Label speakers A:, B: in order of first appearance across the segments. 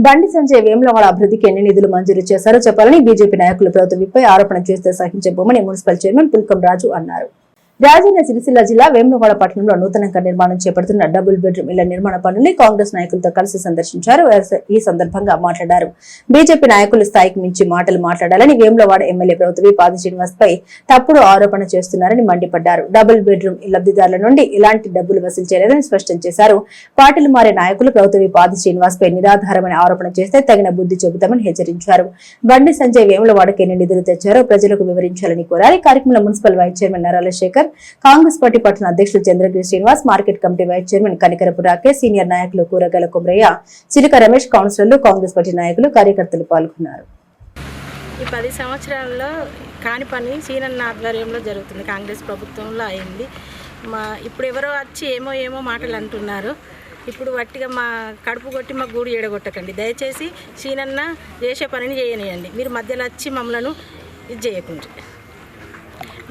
A: బండి సంజయ్ వేములవాడ అభివృద్ధికి ఎన్ని నిధులు మంజూరు చేశారో చెప్పాలని బీజేపీ నాయకులు ప్రభుత్వంపై ఆరోపణ చేస్తే సహించబోమని మున్సిపల్ చైర్మన్ పుల్కం రాజు అన్నారు. రాజన్న సిరిసిల్ల జిల్లా వేములవాడ పట్టణంలో నూతనంగా నిర్మాణం చేపడుతున్న డబుల్ బెడ్రూమ్ ఇళ్ల నిర్మాణ పనుల్ని కాంగ్రెస్ నాయకులతో కలిసి సందర్శించారు. ఈ సందర్భంగా మాట్లాడారు. బీజేపీ నాయకులు స్థాయికి మించి మాటలు మాట్లాడాలని వేములవాడ ఎమ్మెల్యే ప్రభుత్వ పాది శ్రీనివాస్ పై తప్పుడు ఆరోపణ చేస్తున్నారని మండిపడ్డారు. డబుల్ బెడ్రూమ్ లబ్ధిదారుల నుండి ఎలాంటి డబ్బులు వసూలు చేయలేదని స్పష్టం చేశారు. పార్టీలు మారే నాయకులు ప్రభుత్వ పాది శ్రీనివాస్ పై నిరాధారమైన ఆరోపణ చేస్తే తగిన బుద్ధి చెబుతామని హెచ్చరించారు. బండి సంజయ్ వేములవాడకి ఎన్ని నిధులు తెచ్చారో ప్రజలకు వివరించాలని కోరారు. కార్యక్రమంలో మున్సిపల్ వైస్ చైర్మన్ నరాల శేఖర్, కాంగ్రెస్ పార్టీ పట్టణ అధ్యక్షులు Chandragiri Srinivas, market committee vice chairman Kanikarapu Rakesh, senior నాయకులు కూరగాయల కుమ్రయ్య, చిలుక రమేష్, కౌన్సిలర్లు, కాంగ్రెస్ పార్టీ నాయకులు, కార్యకర్తలు పాల్గొన్నారు.
B: ఈ 10 సంవత్సరాల్లో కాని పని సీనన్న ఆధ్వర్యంలో జరుగుతుంది. కాంగ్రెస్ ప్రభుత్వంలో అయింది. ఇప్పుడు ఎవరో వచ్చి ఏమో మాటలు అంటున్నారు. ఇప్పుడు వట్టిగా మా కడుపు కొట్టి మా గూడు ఏడగొట్టకండి. దయచేసి సీనన్న చేసే పనిని చేయనియండి. మీరు మధ్యలో వచ్చి మమ్మల్ని ఇది చేయకుండా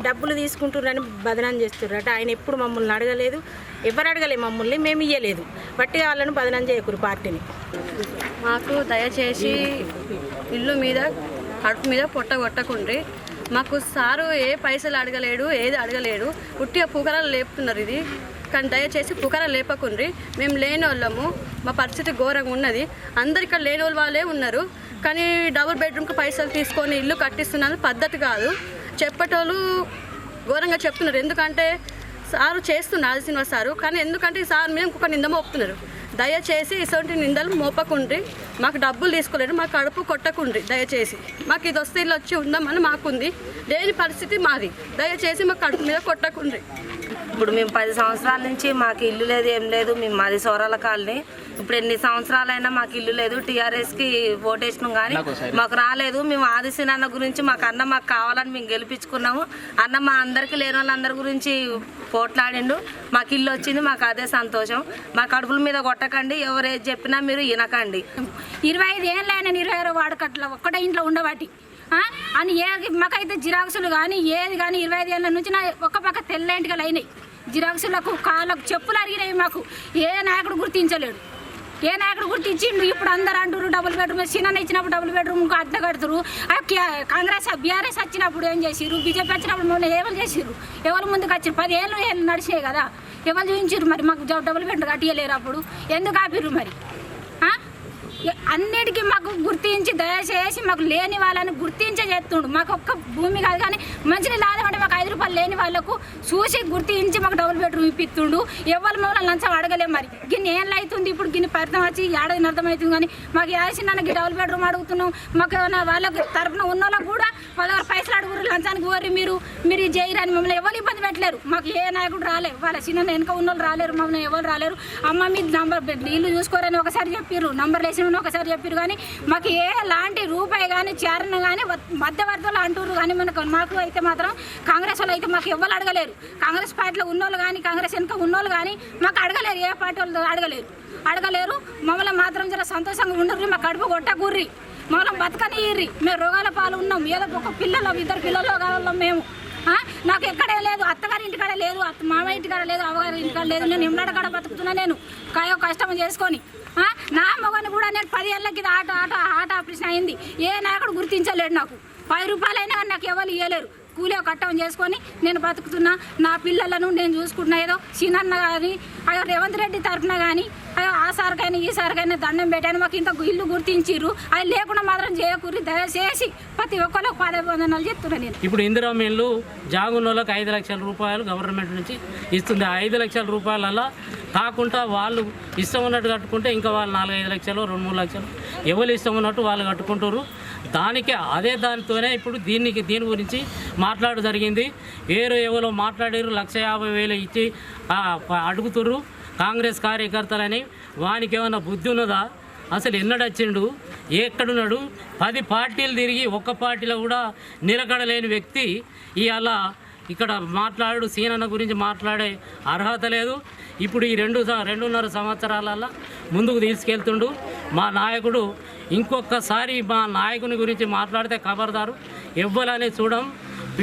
B: డబ్బులు తీసుకుంటున్నారని బదనాం చేస్తున్నారట. ఆయన ఎప్పుడు మమ్మల్ని అడగలేదు, ఎవరు అడగలేదు మమ్మల్ని, మేము ఇయ్యలేదు. వట్టిగా వాళ్ళను బదనాం చేయకూరు పార్టీని.
C: మాకు దయచేసి ఇల్లు మీద కడుపు మీద పొట్ట కొట్టకుండ్రి. మాకు సారు ఏ పైసలు అడగలేడు, ఏది అడగలేడు. ఉట్టిగా పుకరాలు లేపుతున్నారు. ఇది కానీ దయచేసి పుకరాలు లేపకుండ్రి. మేము లేని వాళ్ళము, మా పరిస్థితి ఘోరంగా ఉన్నది. అందరు ఇక్కడ లేని వాళ్ళే ఉన్నారు. కానీ డబుల్ బెడ్రూమ్కి పైసలు తీసుకొని ఇల్లు కట్టిస్తున్నది పద్ధతి కాదు. చెప్పేటోళ్ళు ఘోరంగా చెప్తున్నారు. ఎందుకంటే సారు చేస్తున్నారు శ్రీనివాస్ సారు, కానీ ఎందుకంటే సార్ మేము ఇంకొక నింద మోపుతున్నారు. దయచేసి ఇటువంటి నిందలు మోపకుండ్రి. మాకు డబ్బులు తీసుకోలేరు, మా కడుపు కొట్టకుండ్రి. దయచేసి మాకు ఇది వస్తే ఇల్లు వచ్చి ఉందామని మాకుంది, లేని పరిస్థితి మాది. దయచేసి మా కడుపు మీద కొట్టకుండ్రి.
D: ఇప్పుడు మేము 10 సంవత్సరాల నుంచి మాకు ఇల్లు లేదు, ఏం లేదు. మేము మాది సోరాల కాలనీ. ఇప్పుడు ఎన్ని సంవత్సరాలైనా మాకు ఇల్లు లేదు. టీఆర్ఎస్కి ఓటేసినాం కానీ మాకు రాలేదు. మేము ఆదిశీన అన్న గురించి మాకు కావాలని మేము గెలిపించుకున్నాము. అన్న మా అందరికీ లేని వాళ్ళందరి గురించి పోట్లాడిండు. మాకు ఇల్లు వచ్చింది, మాకు అదే సంతోషం. మా కడుపుల మీద కొట్టకండి, ఎవరు ఏది చెప్పినా మీరు వినకండి.
E: 25 ఏళ్ళైనా 26 వాడకట్ల ఒక్కటే ఇంట్లో ఉండబట్టి అని మాకైతే జిరాక్సులు కానీ ఏది కానీ 25 ఏళ్ళ నుంచి నా ఒక్క పక్క తెల్లేంటికలు అయినాయి. జిరాక్సులకు కాళ్ళకు చెప్పులు అరిగినాయి. మాకు ఏ నాయకుడు గుర్తించలేడు. ఏ నాయకుడు గుర్తించిండు? ఇప్పుడు అందరు అంటారు డబుల్ బెడ్రూమ్. చిన్న ఇచ్చినప్పుడు డబుల్ బెడ్రూమ్ అద్దె కడుతురు. కాంగ్రెస్ బీఆర్ఎస్ వచ్చినప్పుడు ఏం చేసిరు, బీజేపీ వచ్చినప్పుడు మమ్మల్ని ఎవరు చేసిరు, ఎవరు ముందుకు వచ్చారు? 10 ఏళ్ళు నడిచాయి కదా, ఎవరు చూపించారు? మరి మాకు డబుల్ బెడ్రూమ్ కట్టియలేరు. అప్పుడు ఎందుకు ఆపిర్రు? మరి అన్నిటికీ మాకు గుర్తించి దయచేసి మాకు లేని వాళ్ళని గుర్తించే చేస్తుండు. మాకు ఒక్క భూమి కాదు కానీ మంచిని లాదమంటే మాకు 5 రూపాయలు లేని వాళ్ళకు చూసి గుర్తించి మాకు డబుల్ బెడ్రూమ్ ఇప్పిస్తుండు. ఎవరు మమ్మల్ని లంచం అడగలేము. మరి గిన్ని ఏళ్ళు అవుతుంది, ఇప్పుడు గిన్ని పరితం వచ్చి ఏడాది అర్థమవుతుంది. కానీ మాకు యాసినానికి డబుల్ బెడ్రూమ్ అడుగుతున్నాం. మాకు ఏమైనా వాళ్ళకి తరఫున ఉన్న వాళ్ళకు కూడా వాళ్ళ పైసలు అడుగురు, లంచానికి కోరి మీరు చేయరని మమ్మల్ని ఎవరు ఇబ్బంది పెట్టలేరు. మాకు ఏ నాయకుడు రాలేరు, వాళ్ళ చిన్న వెనక ఉన్న వాళ్ళు రాలేరు, మమ్మల్ని ఎవరు రాలేరు. అమ్మ మీద నంబర్ ఇల్లు చూసుకోరని ఒకసారి చెప్పారు, నంబర్ వేసిన ఒకసారి చెప్పారు. కానీ మాకు ఎలాంటి రూపాయి కానీ చేరణ కానీ మధ్యవర్తులు అంటారు. కానీ మాకు అయితే మాత్రం కాంగ్రెస్ వాళ్ళు అయితే మాకు ఎవరు అడగలేరు. కాంగ్రెస్ పార్టీలో ఉన్నోళ్ళు కానీ కాంగ్రెస్ వెనుక ఉన్నోళ్ళు కానీ మాకు అడగలేరు. ఏ పార్టీ వాళ్ళు అడగలేరు. మమ్మల్ని మాత్రం జర సంతోషంగా ఉండరు. మా కడుపు కొట్టకూర్రి, మమ్మల్ని బతకనియ్యి. మేము రోగాల పాలు ఉన్నాం. ఏదో ఒక 2 పిల్లలు కావాలం మేము. నాకు ఎక్కడే లేదు, అత్తగారి ఇంటికాడ లేదు, మామయ్య ఇంటికాడ లేదు, అవ్వగారి ఇంటికాడ లేదు. నేను ఎంలాడ కాడ బతుకుతున్నా. నేను కష్టం చేసుకొని నా మగని కూడా నేను 10 ఏళ్ళకి ఆట ఆపరేషన్ అయింది. ఏ నాయకుడు గుర్తించలేడు. నాకు 10 రూపాయలైనా కానీ నాకు ఎవరు ఇవ్వలేరు. కూలే కట్టం చేసుకొని నేను బతుకుతున్నా. నా పిల్లలను నేను చూసుకుంటున్నా. ఏదో చిన్న కానీ అయ్యో రేవంత్ రెడ్డి తరఫున కానీ అయ్యో ఆ సార్కైనా ఈ సార్కైనా దండం పెట్టాను. మాకు ఇంత ఇల్లు గుర్తించిర్రు. అది లేకుండా మాత్రం చేయకూరి. దయచేసి ప్రతి ఒక్కరికి పాదబంధనాలు చెప్తున్నాను నేను.
F: ఇప్పుడు ఇందిరా మిల్లు జాగున్నోళ్ళకి 5 లక్షల రూపాయలు గవర్నమెంట్ నుంచి ఇస్తుంది. 5 లక్షల రూపాయలలో కాకుండా వాళ్ళు ఇష్టం ఉన్నట్టు కట్టుకుంటే ఇంకా వాళ్ళు 4-5 లక్షలు 2-3 లక్షలు ఎవరు ఇష్టం ఉన్నట్టు వాళ్ళు కట్టుకుంటారు. దానితోనే ఇప్పుడు దీని గురించి మాట్లాడ జరిగింది. ఎవరో మాట్లాడారు, 150,000 ఇచ్చి అడుగుతుర్రు కాంగ్రెస్ కార్యకర్తలని. వానికి ఏమైనా బుద్ధి ఉన్నదా? అసలు ఎన్నడొచ్చిండు, ఎక్కడున్నాడు? 10 పార్టీలు తిరిగి ఒక్క పార్టీలో కూడా నిలకడలేని వ్యక్తి ఇవాళ ఇక్కడ మాట్లాడు సీనన్న గురించి మాట్లాడే అర్హత లేదు. ఇప్పుడు ఈ 2.5 సంవత్సరాలలో ముందుకు తీసుకెళ్తుండు మా నాయకుడు. ఇంకొకసారి మా నాయకుని గురించి మాట్లాడితే ఖబర్దారు ఎవ్వరని చూడం.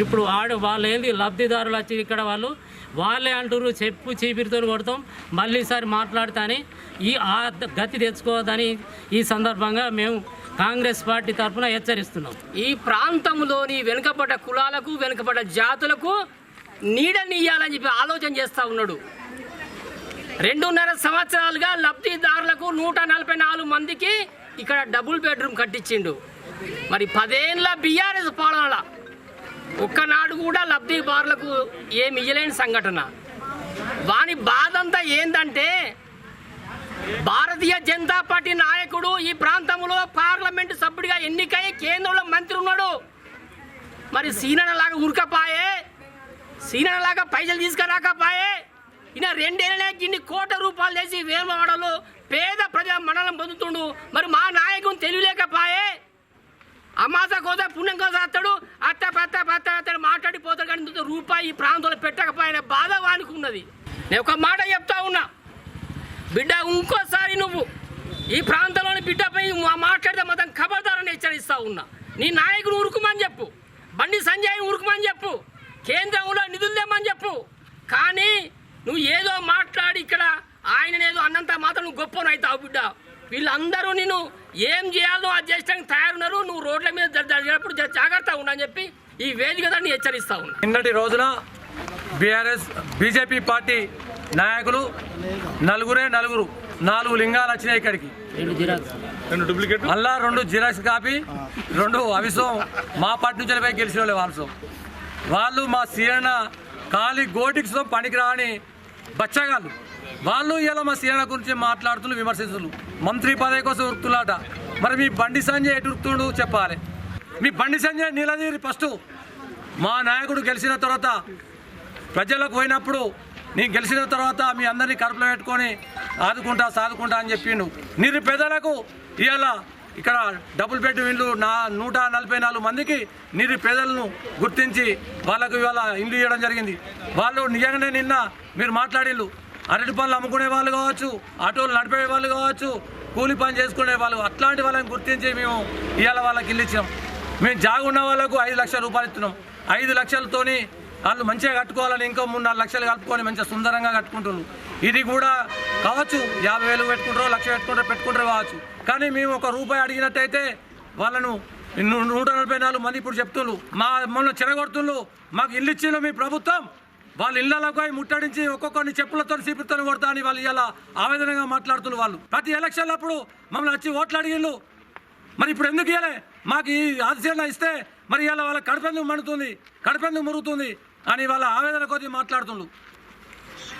F: ఇప్పుడు వాళ్ళు ఏంది లబ్ధిదారులు వచ్చి ఇక్కడ వాళ్ళు వాళ్ళే అంటారు చెప్పు చీపిరితో కొడతాం మళ్ళీ ఈసారి మాట్లాడుతాని ఆ గతి తెచ్చుకోవద్దని ఈ సందర్భంగా మేము కాంగ్రెస్ పార్టీ తరఫున హెచ్చరిస్తున్నాం.
G: ఈ ప్రాంతంలోని వెనుకబడ్డ కులాలకు వెనుకబడ్డ జాతులకు నీడనియ్యాలని చెప్పి ఆలోచన చేస్తూ ఉన్నాడు. 2.5 సంవత్సరాలుగా లబ్ధిదారులకు 144 మందికి ఇక్కడ డబుల్ బెడ్రూమ్ కట్టించిండు. మరి 10 ఏళ్ళ బీఆర్ఎస్ పాలన ఒక్కనాడు కూడా లబ్ధిదారులకు ఏమి ఇయ్యలేని సంఘటన. వాని బాధ అంతా ఏంటంటే భారతీయ జనతా పార్టీ నాయకుడు ఈ ప్రాంతంలో పార్లమెంటు సభ్యుడిగా ఎన్నికై కేంద్రంలో మంత్రి ఉన్నాడు. మరి సీనలాగా ఉరకపాయే, సీనలాగా పైసలు తీసుకురాకపాయే. ఈయన 2 ఏళ్ళనే ఇన్ని కోట్ల రూపాయలు వేసి వేమవాడలో పేద ప్రజా మండలం పొందుతుండు. మరి మా నాయకుని తెలియలేకపాయే. అమాస కోసం పుణ్యం కోసం అత్తడు అత్తడు మాట్లాడిపోతాడు. కానీ రూపాయి ఈ ప్రాంతంలో పెట్టకపోయిన బాధ వానికి ఉన్నది. నేను ఒక మాట చెప్తా ఉన్నా, బిడ్డ ఇంకోసారి నువ్వు ఈ ప్రాంతంలోని బిడ్డపై మాట్లాడితే మాత్రం ఖబర్దారని హెచ్చరిస్తా ఉన్నా. నీ నాయకుడు ఉరుకుమని చెప్పు, బండి సంజయ్ ఉరుకుమని చెప్పు, కేంద్రంలో నిధులు తెమ్మని చెప్పు. కానీ నువ్వు ఏదో మాట్లాడి ఇక్కడ ఆయననేదో అన్నంత మాత్రం నువ్వు గొప్పను అవుతావు బిడ్డ. వీళ్ళందరూ నేను ఏం చేయాలో అది చేసడానికి తయారున్నారు. నువ్వు రోడ్ల మీద జరిగినప్పుడు జాగ్రత్తగా ఉండని చెప్పి ఈ వేదిక దాన్ని హెచ్చరిస్తా ఉన్నా.
H: నిన్నటి రోజున బీజేపీ పార్టీ నాయకులు నలుగురు 4 లింగాలు వచ్చినాయి ఇక్కడికి. అలా 2 జిరాక్స్ కాపీ 2 అవిసం మా పార్టీ నుంచి పోయి గెలిచిన వాళ్ళే వాళ్ళు మా సీఎన ఖాళీ గోటికి పనికిరాని బచ్చగాళ్ళు. వాళ్ళు ఇలా మా సీఎన గురించి మాట్లాడుతున్నారు, విమర్శిస్తున్నారు. మంత్రి పదవి కోసం ఉరుకుతున్నాట. మరి మీ బండి సంజయ్ ఎటు ఉరుకుతుండు చెప్పాలి. మీ బండి సంజయ్ నీలదీరి ఫస్ట్ మా నాయకుడు గెలిచిన తర్వాత ప్రజలకు పోయినప్పుడు నేను గెలిచిన తర్వాత మీ అందరినీ కడుపులో పెట్టుకొని సాదుకుంటా అని చెప్పిండు. నిరుపేదలకు ఇవాళ ఇక్కడ డబుల్ బెడ్ ఇళ్ళు 144 మందికి నిరుపేదలను గుర్తించి వాళ్ళకు ఇవాళ ఇల్లు ఇవ్వడం జరిగింది. వాళ్ళు నిజంగానే నిన్న మీరు మాట్లాడిళ్ళు అరటి పనులు అమ్ముకునే వాళ్ళు కావచ్చు, ఆటోలు నడిపే వాళ్ళు కావచ్చు, కూలి పని చేసుకునే వాళ్ళు, అట్లాంటి వాళ్ళని గుర్తించి మేము ఇవాళ వాళ్ళకి ఇల్లు ఇచ్చాం. మేము జాగున్న వాళ్ళకు 5 లక్షల రూపాయలు ఇస్తున్నాం. 5 లక్షలతోని వాళ్ళు మంచిగా కట్టుకోవాలని ఇంకో 3-4 లక్షలు కట్టుకొని మంచిగా సుందరంగా కట్టుకుంటున్నారు. ఇది కూడా కావచ్చు 50,000 పెట్టుకుంటారో 1,00,000 పెట్టుకుంటారో కావచ్చు. కానీ మేము ₹1 అడిగినట్టయితే వాళ్ళను 144 మంది ఇప్పుడు చెప్తున్నారు మమ్మల్ని చెరగొడుతున్నారు. మాకు ఇల్లు ఇచ్చిండ్రు మీ ప్రభుత్వం, వాళ్ళ ఇళ్లలోకి ముట్టడించి ఒక్కొక్కరిని చెప్పులతో చీపులతో కొడతా అని వాళ్ళు ఇలా ఆవేదనగా మాట్లాడుతున్నారు. వాళ్ళు ప్రతి ఎలక్షన్లు అప్పుడు మమ్మల్ని వచ్చి ఓట్లు అడిగిళ్ళు. మరి ఇప్పుడు ఎందుకు ఇవ్వలే? మాకు ఈ ఆదిశీలన ఇస్తే మరి ఇలా వాళ్ళ కడుపెందుకు మండుతుంది, కడుపెందుకు మురుగుతుంది అని వాళ్ళ ఆవేదన కొద్ది మాట్లాడుతుండ్రు.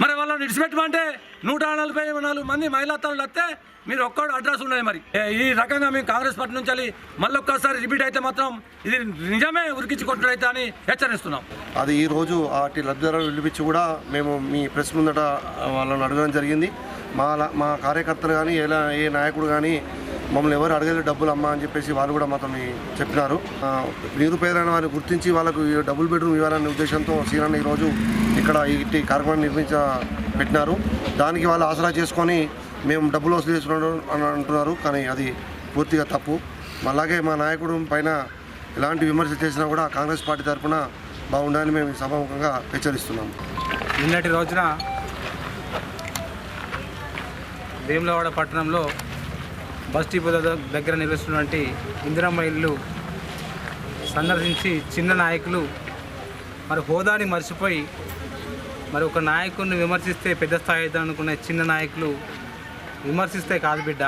H: మరి వాళ్ళని విడిచిపెట్టమంటే 144 మంది మహిళా తల్లులు వస్తే మీరు ఒక్కడు అడ్రస్ ఉన్నది. మరి ఈ రకంగా మేము కాంగ్రెస్ పార్టీ నుంచి మళ్ళీ ఒక్కసారి రిపీట్ అయితే మాత్రం ఇది నిజమే ఉరికించి కొట్టుడైతే అని హెచ్చరిస్తున్నాం.
I: అది ఈరోజు వాటి లబ్ధిదారులు పిలిపించి కూడా మేము మీ ప్రెస్ ముందట వాళ్ళని అడగడం జరిగింది. మా కార్యకర్తలు కానీ ఏ నాయకుడు కానీ మమ్మల్ని ఎవరు అడగలేదు డబ్బులు అమ్మా అని చెప్పేసి వాళ్ళు కూడా మాతో చెప్పినారు. నిరుపేదైన వారిని గుర్తించి వాళ్ళకు డబుల్ బెడ్రూమ్ ఇవ్వాలనే ఉద్దేశంతో సీనన్న ఈరోజు ఇక్కడ ఇట్టి కార్యక్రమాన్ని పెట్టినారు. దానికి వాళ్ళు ఆసరా చేసుకొని మేము డబ్బులు వసూలు చేసుకున్నాం అని అంటున్నారు. కానీ అది పూర్తిగా తప్పు. అలాగే మా నాయకుడు పైన ఎలాంటి విమర్శలు చేసినా కూడా కాంగ్రెస్ పార్టీ తరఫున బాగుండాలని మేము సభాముఖంగా హెచ్చరిస్తున్నాము.
J: నిన్నటి రోజున వేములవాడ పట్టణంలో బస్ డిపో దగ్గర నిలుస్తున్నటువంటి ఇందిరమ్మ ఇల్లు సందర్శించి చిన్న నాయకులు మరి హోదాని మర్చిపోయి మరి ఒక నాయకుడిని విమర్శిస్తే పెద్ద స్థాయి అవుతాం అనుకునే చిన్న నాయకులు విమర్శిస్తే కాదు బిడ్డ,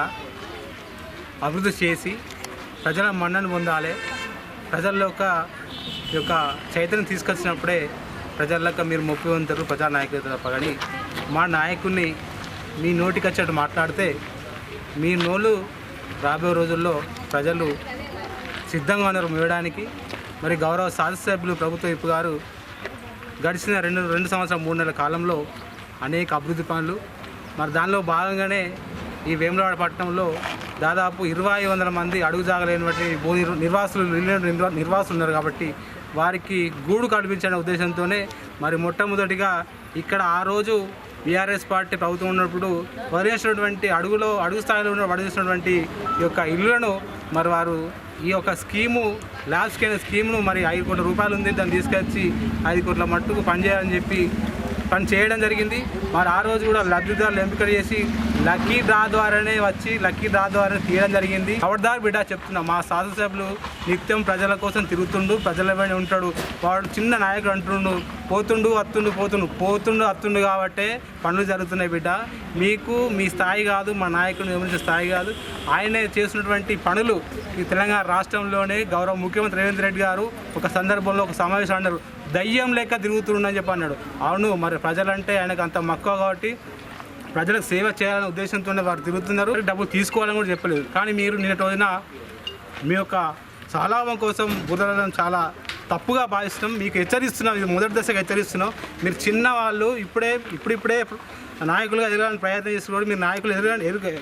J: అభివృద్ధి చేసి ప్రజల మన్నను పొందాలి. ప్రజల్లో యొక్క చైతన్యం తీసుకొచ్చినప్పుడే ప్రజలకు మీరు మొప్పి ఉంటారు ప్రజా నాయకులు తప్ప. కానీ మా నాయకుడిని మీ నోటికి వచ్చేట్టు మాట్లాడితే మీ నోళ్ళు రాబోయే రోజుల్లో ప్రజలు సిద్ధంగా ఉన్నారు మేయడానికి. మరి గౌరవ శాసనసభ్యులు ప్రభుత్వ విప్ గారు గడిచిన 2 సంవత్సరం 3 నెలల కాలంలో అనేక అభివృద్ధి పనులు, మరి దానిలో భాగంగానే ఈ వేములవాడ పట్టణంలో దాదాపు 2,500 మంది అడుగు జాగలేనటువంటి భూ నిర్వాసులు ఉన్నారు. కాబట్టి వారికి గూడు కల్పించే ఉద్దేశంతోనే మరి మొట్టమొదటిగా ఇక్కడ ఆ రోజు బీఆర్ఎస్ పార్టీ ప్రభుత్వం ఉన్నప్పుడు వదిలేసినటువంటి అడుగు స్థాయిలో వదిలేసినటువంటి ఈ యొక్క ఇళ్లను మరి వారు ఈ యొక్క స్కీము ల్యాబ్స్కి అయిన స్కీమ్ను మరి 5 కోట్ల రూపాయలు ఉంది, దాన్ని తీసుకొచ్చి 5 కోట్ల మట్టుకు పనిచేయాలని చెప్పి పని చేయడం జరిగింది. మరి ఆ రోజు కూడా లబ్ధిదారులు ఎంపిక చేసి లక్కీ డ్రా ద్వారానే వచ్చి లక్కీ డ్రా ద్వారా తీయడం జరిగింది. ఖబర్దార్ బిడ్డ చెప్తున్నా, మా శాసనసభ్యులు నిత్యం ప్రజల కోసం తిరుగుతుండు, ప్రజల వెంట ఉంటాడు. వాడు చిన్న నాయకుడు అంటుండు, పోతుండు అత్తుండు కాబట్టే పనులు జరుగుతున్నాయి బిడ్డ. మీకు మీ స్థాయి కాదు, మా నాయకుడిని విమర్శించే స్థాయి కాదు. ఆయనే చేసినటువంటి పనులు ఈ తెలంగాణ రాష్ట్రంలోనే గౌరవ ముఖ్యమంత్రి రేవంత్ రెడ్డి గారు ఒక సందర్భంలో ఒక సమావేశం అన్నారు, దయ్యం లెక్క తిరుగుతుండని చెప్పి అన్నాడు. అవును, మరి ప్రజలంటే ఆయనకు అంత మక్కువ కాబట్టి ప్రజలకు సేవ చేయాలనే ఉద్దేశంతోనే వారు తిరుగుతున్నారు. డబ్బులు తీసుకోవాలని కూడా చెప్పలేదు. కానీ మీరు నిన్నటి రోజున మీ యొక్క సహలాభం కోసం బురదడం చాలా తప్పుగా భావిస్తున్నాం. మీకు హెచ్చరిస్తున్నాం, ఇది మొదటి దశగా హెచ్చరిస్తున్నాం. మీరు చిన్నవాళ్ళు ఇప్పుడిప్పుడే నాయకులుగా ఎదగాలని ప్రయత్నం చేస్తున్నారు. మీరు నాయకులు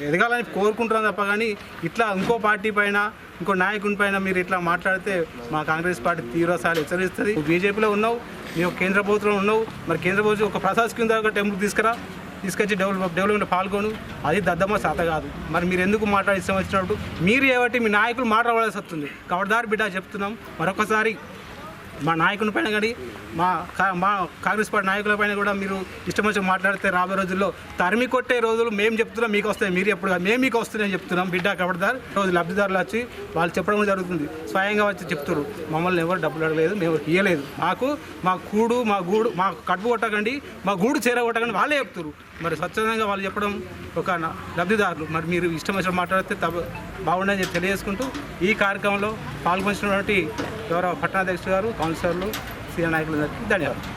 J: ఎదగాలని కోరుకుంటున్నారు తప్ప కానీ ఇట్లా ఇంకో పార్టీ పైన ఇంకో నాయకుని పైన మీరు ఇట్లా మాట్లాడితే మా కాంగ్రెస్ పార్టీ తీవ్రస్థాయిలో హెచ్చరిస్తుంది. బీజేపీలో ఉన్నావు, ನೀವು కేంద్ర ప్రభుత్వంలో ఉన్నావు, మరి కేంద్ర ప్రభుత్వం ఒక ప్రశాసకింద టెంపుల్ తీసుకొచ్చి డెవలప్మెంట్ పాల్గొను, అది దద్దమ్మ శాత కాదు. మరి మీరు ఎందుకు మాట్లాడి ఇష్టం వచ్చినప్పుడు మీరు ఏబట్టి మీ నాయకులు మాట్లాడవలసి వస్తుంది. కబడ్దారి బిడ్డ చెప్తున్నాం. మరొకసారి మా నాయకుని పైన కానీ మా కాంగ్రెస్ పార్టీ నాయకుల పైన కూడా మీరు ఇష్టం వచ్చి మాట్లాడితే రాబోయే రోజుల్లో తరిమి కొట్టే రోజులు మేము చెప్తున్నాం, మీకు వస్తాయి. మీరు ఎప్పుడు మేము మీకు వస్తున్నాయని చెప్తున్నాం బిడ్డ. కబడ్దార్ రోజు లబ్ధిదారులు వచ్చి వాళ్ళు చెప్పడం జరుగుతుంది, స్వయంగా వచ్చి చెప్తారు, మమ్మల్ని ఎవరు డబ్బులు అడగలేదు, మేము ఇవ్వలేదు, మా కడుపు కొట్టకండి, మా గూడు చేర కొట్టకండి వాళ్ళే చెప్తారు. మరి స్వచ్ఛందంగా వాళ్ళు చెప్పడం ఒక లబ్ధిదారులు. మరి మీరు ఇష్టం వచ్చిన మాట్లాడితే బాగుండని చెప్పి తెలియజేసుకుంటూ ఈ కార్యక్రమంలో పాల్గొంచినటువంటి గౌరవ పట్టణాధ్యక్షుడు గారు, కౌన్సిలర్లు, సీనియర్ నాయకులందరికీ ధన్యవాదాలు.